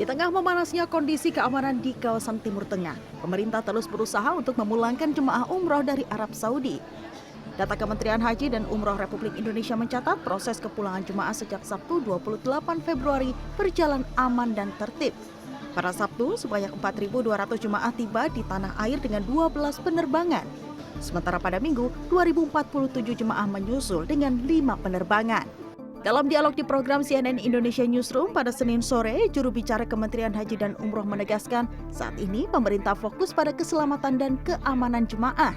Di tengah memanasnya kondisi keamanan di kawasan Timur Tengah, pemerintah terus berusaha untuk memulangkan jemaah umroh dari Arab Saudi. Data Kementerian Haji dan Umroh Republik Indonesia mencatat proses kepulangan jemaah sejak Sabtu 28 Februari berjalan aman dan tertib. Pada Sabtu, sebanyak 4.200 jemaah tiba di tanah air dengan 12 penerbangan. Sementara pada Minggu, 2.047 jemaah menyusul dengan 5 penerbangan. Dalam dialog di program CNN Indonesia Newsroom pada Senin sore, juru bicara Kementerian Haji dan Umroh menegaskan saat ini pemerintah fokus pada keselamatan dan keamanan jemaah.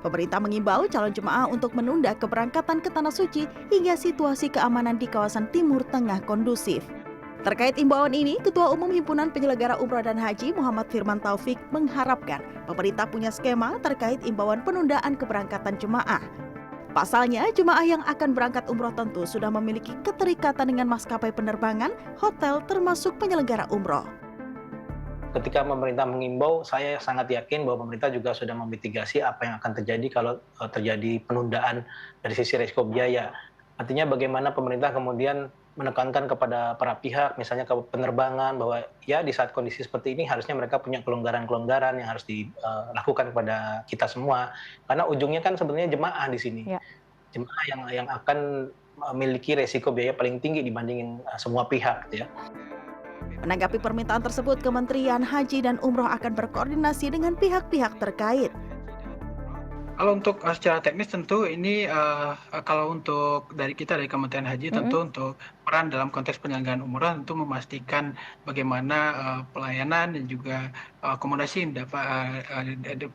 Pemerintah mengimbau calon jemaah untuk menunda keberangkatan ke Tanah Suci hingga situasi keamanan di kawasan Timur Tengah kondusif. Terkait imbauan ini, Ketua Umum Himpunan Penyelenggara Umrah dan Haji Muhammad Firman Taufik mengharapkan pemerintah punya skema terkait imbauan penundaan keberangkatan jemaah. Pasalnya, jemaah yang akan berangkat umroh tentu sudah memiliki keterikatan dengan maskapai penerbangan, hotel, termasuk penyelenggara umroh. Ketika pemerintah mengimbau, saya sangat yakin bahwa pemerintah juga sudah memitigasi apa yang akan terjadi kalau terjadi penundaan dari sisi risiko biaya. Artinya bagaimana pemerintah kemudian menekankan kepada para pihak, misalnya ke penerbangan, bahwa ya di saat kondisi seperti ini harusnya mereka punya kelonggaran-kelonggaran yang harus dilakukan kepada kita semua. Karena ujungnya kan sebenarnya jemaah di sini. Ya. Jemaah yang akan memiliki resiko biaya paling tinggi dibandingin semua pihak, gitu ya. Menanggapi permintaan tersebut, Kementerian Haji dan Umroh akan berkoordinasi dengan pihak-pihak terkait. Kalau untuk secara teknis tentu ini kalau untuk dari kita dari Kementerian Haji tentu untuk peran dalam konteks penyelenggaraan umrah tentu memastikan bagaimana pelayanan dan juga akomodasi yang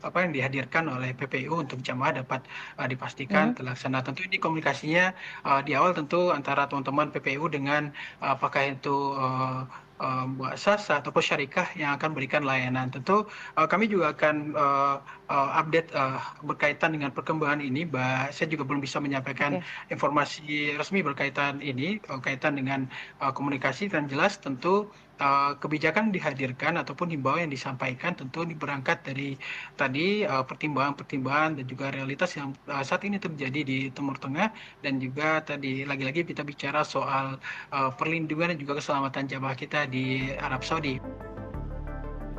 yang dihadirkan oleh PPU untuk jamaah dapat dipastikan terlaksana. Tentu ini komunikasinya di awal tentu antara teman-teman PPU dengan apakah itu muassasah ataupun syarikah yang akan berikan layanan. Tentu kami juga akan update berkaitan dengan perkembangan ini. Saya juga belum bisa menyampaikan informasi resmi berkaitan ini, kaitan dengan komunikasi, dan jelas tentu kebijakan dihadirkan ataupun himbauan yang disampaikan tentu berangkat dari tadi pertimbangan-pertimbangan dan juga realitas yang saat ini terjadi di Timur Tengah, dan juga tadi lagi-lagi kita bicara soal perlindungan dan juga keselamatan jamaah kita di Arab Saudi.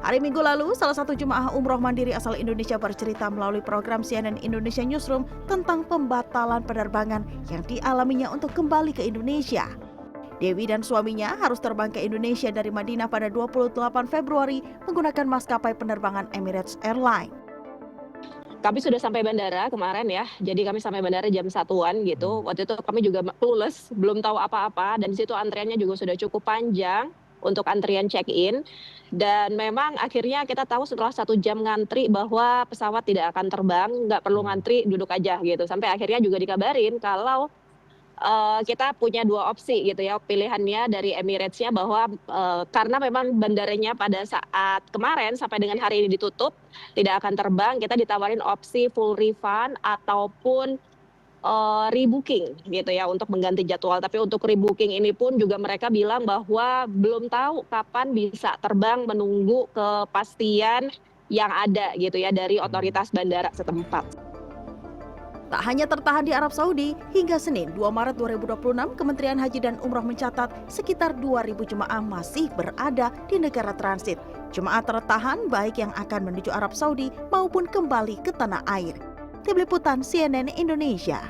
Hari Minggu lalu, salah satu jemaah umroh mandiri asal Indonesia bercerita melalui program CNN Indonesia Newsroom tentang pembatalan penerbangan yang dialaminya untuk kembali ke Indonesia. Dewi dan suaminya harus terbang ke Indonesia dari Madinah pada 28 Februari menggunakan maskapai penerbangan Emirates Airlines. Kami sudah sampai bandara kemarin ya, jadi kami sampai bandara jam 1-an gitu. Waktu itu kami juga clueless, belum tahu apa-apa, dan di situ antriannya juga sudah cukup panjang untuk antrian check-in. Dan memang akhirnya kita tahu setelah 1 jam ngantri bahwa pesawat tidak akan terbang, nggak perlu ngantri, duduk aja gitu. Sampai akhirnya juga dikabarin kalau kita punya 2 opsi gitu ya, pilihannya dari Emirates-nya bahwa karena memang bandaranya pada saat kemarin sampai dengan hari ini ditutup, tidak akan terbang, kita ditawarin opsi full refund ataupun rebooking gitu ya untuk mengganti jadwal. Tapi untuk rebooking ini pun juga mereka bilang bahwa belum tahu kapan bisa terbang, menunggu kepastian yang ada gitu ya dari otoritas bandara setempat. Tak hanya tertahan di Arab Saudi, hingga Senin 2 Maret 2026, Kementerian Haji dan Umroh mencatat sekitar 2.000 jemaah masih berada di negara transit. Jemaah tertahan baik yang akan menuju Arab Saudi maupun kembali ke tanah air. Tim Liputan CNN Indonesia.